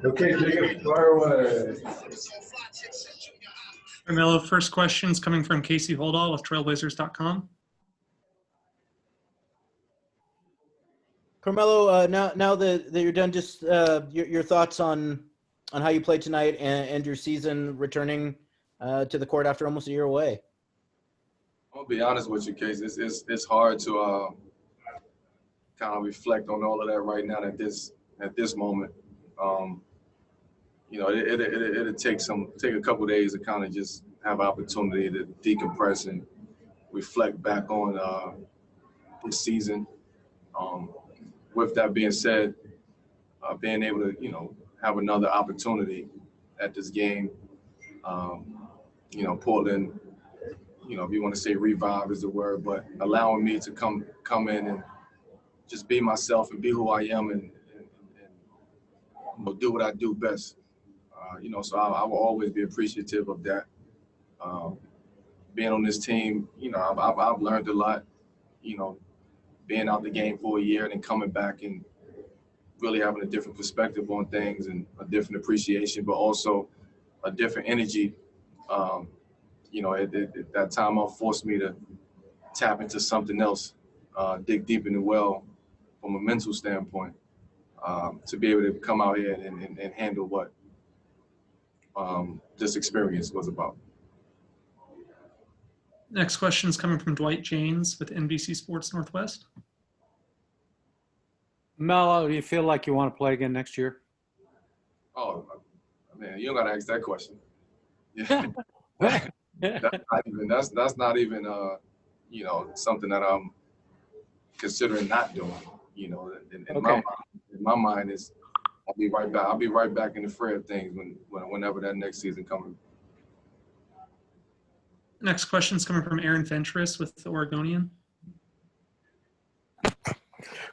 Okay, Jacob, fire away. Carmelo, first question's coming from Casey Holdall with Trailblazers.com. Carmelo, now that you're done, just your thoughts on how you played tonight and your season returning to the court after almost a year away. I'll be honest with you, Casey. It's hard to kind of reflect on all of that right now at this moment. You know, it'll take a couple of days to kind of just have opportunity to decompress and reflect back on this season. With that being said, being able to have another opportunity at this game, Portland, if you want to say revive is the word, but allowing me to come in and just be myself and be who I am and do what I do best. So I will always be appreciative of that. Being on this team, I've learned a lot, being out the game for a year and then coming back and really having a different perspective on things and a different appreciation, but also a different energy. That time off forced me to tap into something else, dig deep in the well from a mental standpoint, to be able to come out here and handle what this experience was about. Next question is coming from Dwight James with NBC Sports Northwest. Melo, do you feel like you want to play again next year? Oh, man, you don't got to ask that question. Yeah. That's not even something that I'm considering not doing. In my mind is I'll be right back. I'll be right back in the fray of things whenever that next season comes. Next question is coming from Aaron Fentress with the Oregonian.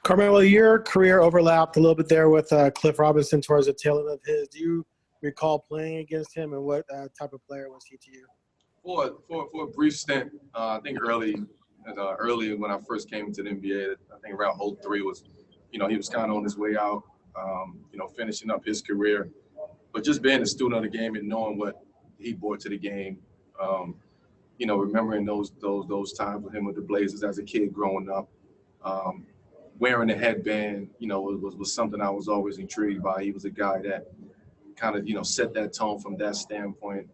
Carmelo, your career overlapped a little bit there with Cliff Robinson towards the tail end of his. Do you recall playing against him, and what type of player was he to you? For a brief stint, I think early when I first came into the NBA, I think around 2003 was, he was kind of on his way out, finishing up his career. But just being a student of the game and knowing what he brought to the game, remembering those times with him with the Blazers as a kid growing up, wearing a headband, was something I was always intrigued by. He was a guy that kind of, set that tone from that standpoint.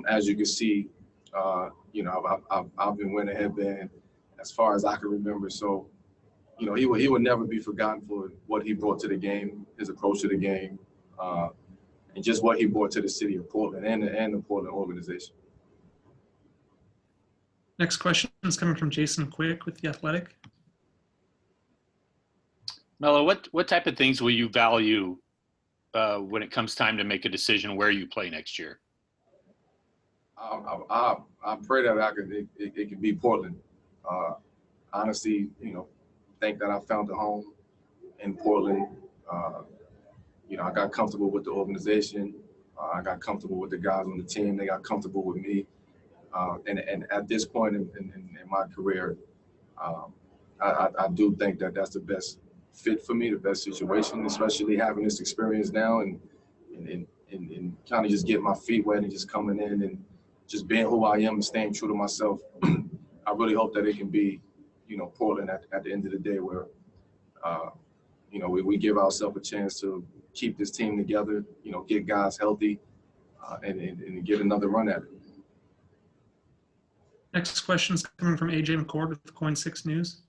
As you can see, I've been wearing a headband as far as I can remember. So, he would never be forgotten for what he brought to the game, his approach to the game, and just what he brought to the city of Portland and the Portland organization. Next question is coming from Jason Quick with The Athletic. Melo, what type of things will you value when it comes time to make a decision where you play next year? I pray that it could be Portland. Honestly, think that I found a home in Portland. I got comfortable with the organization. I got comfortable with the guys on the team. They got comfortable with me. And at this point in my career, I do think that that's the best fit for me, the best situation, especially having this experience now and kind of just getting my feet wet and just coming in and just being who I am and staying true to myself. I really hope that it can be, Portland at the end of the day where, we give ourselves a chance to keep this team together, get guys healthy and get another run at it. Next question is coming from AJ McCord with Coin 6 News.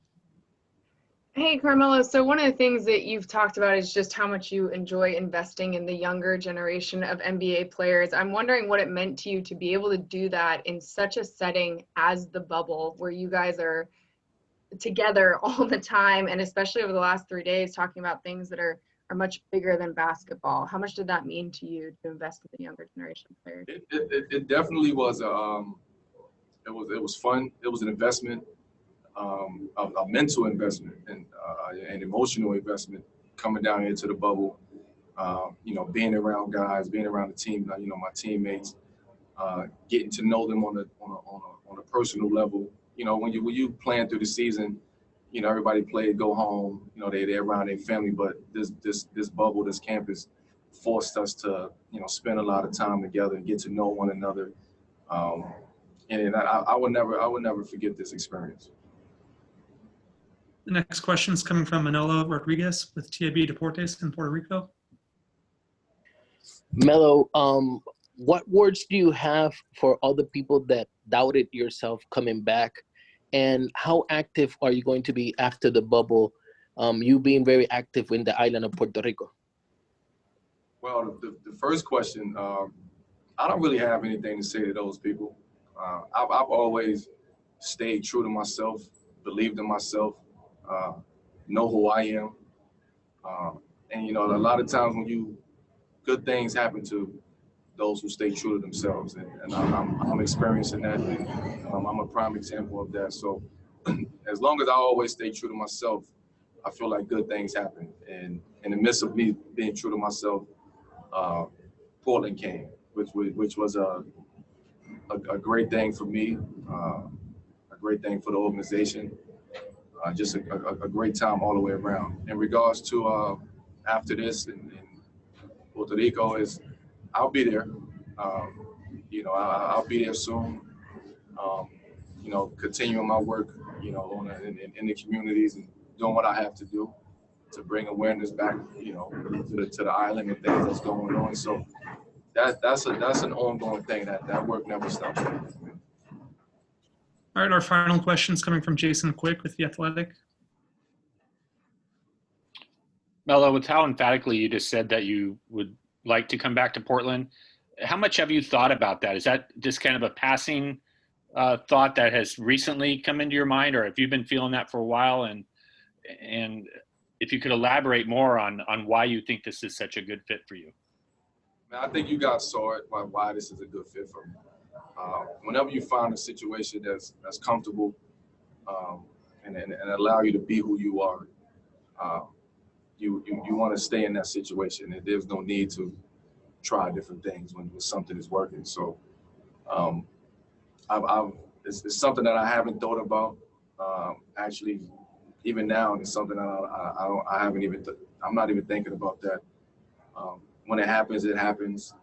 Hey, Carmelo. So one of the things that you've talked about is just how much you enjoy investing in the younger generation of NBA players. I'm wondering what it meant to you to be able to do that in such a setting as the bubble, where you guys are together all the time, and especially over the last 3 days talking about things that are much bigger than basketball. How much did that mean to you to invest in the younger generation players? It definitely was it was fun. It was an investment, a mental investment and an emotional investment coming down here to the bubble. Being around guys, being around the team, my teammates, getting to know them on a personal level. When you plan through the season, you know, everybody played, go home, you know, they're around their family, but this bubble, this campus forced us to, you know, spend a lot of time together and get to know one another. And I would never forget this experience. The next question is coming from Manolo Rodriguez with TAB Deportes in Puerto Rico. Melo, what words do you have for all the people that doubted yourself coming back? And how active are you going to be after the bubble? You being very active in the island of Puerto Rico. Well, the first question, I don't really have anything to say to those people. I've always stayed true to myself, believed in myself, know who I am. And, you know, a lot of times when good things happen to those who stay true to themselves. And I'm experiencing that. And, I'm a prime example of that. So as long as I always stay true to myself, I feel like good things happen. And in the midst of me being true to myself, Portland came, which was a great thing for me, a great thing for the organization, just a great time all the way around. In regards to after this in Puerto Rico, I'll be there. You know, I'll be there soon. You know, continuing my work, you know, in the communities and doing what I have to do to bring awareness back, you know, to the island and things that's going on. So that's an ongoing thing. That work never stops. All right, our final question is coming from Jason Quick with The Athletic. Melo, with how emphatically you just said that you would like to come back to Portland, how much have you thought about that? Is that just kind of a passing thought that has recently come into your mind, or have you been feeling that for a while? And if you could elaborate more on why you think this is such a good fit for you. I think you guys saw it, why this is a good fit for me. Whenever you find a situation that's comfortable and allow you to be who you are, you want to stay in that situation. And there's no need to try different things when something is working. So it's something that I haven't thought about. Actually, even now, it's something that I'm not even thinking about that. When it happens, it happens.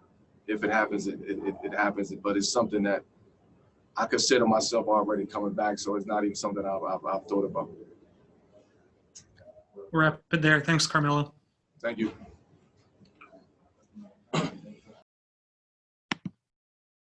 If it happens, it happens. But it's something that I consider myself already coming back. So it's not even something I've thought about. We'll wrap it there. Thanks, Carmelo. Thank you.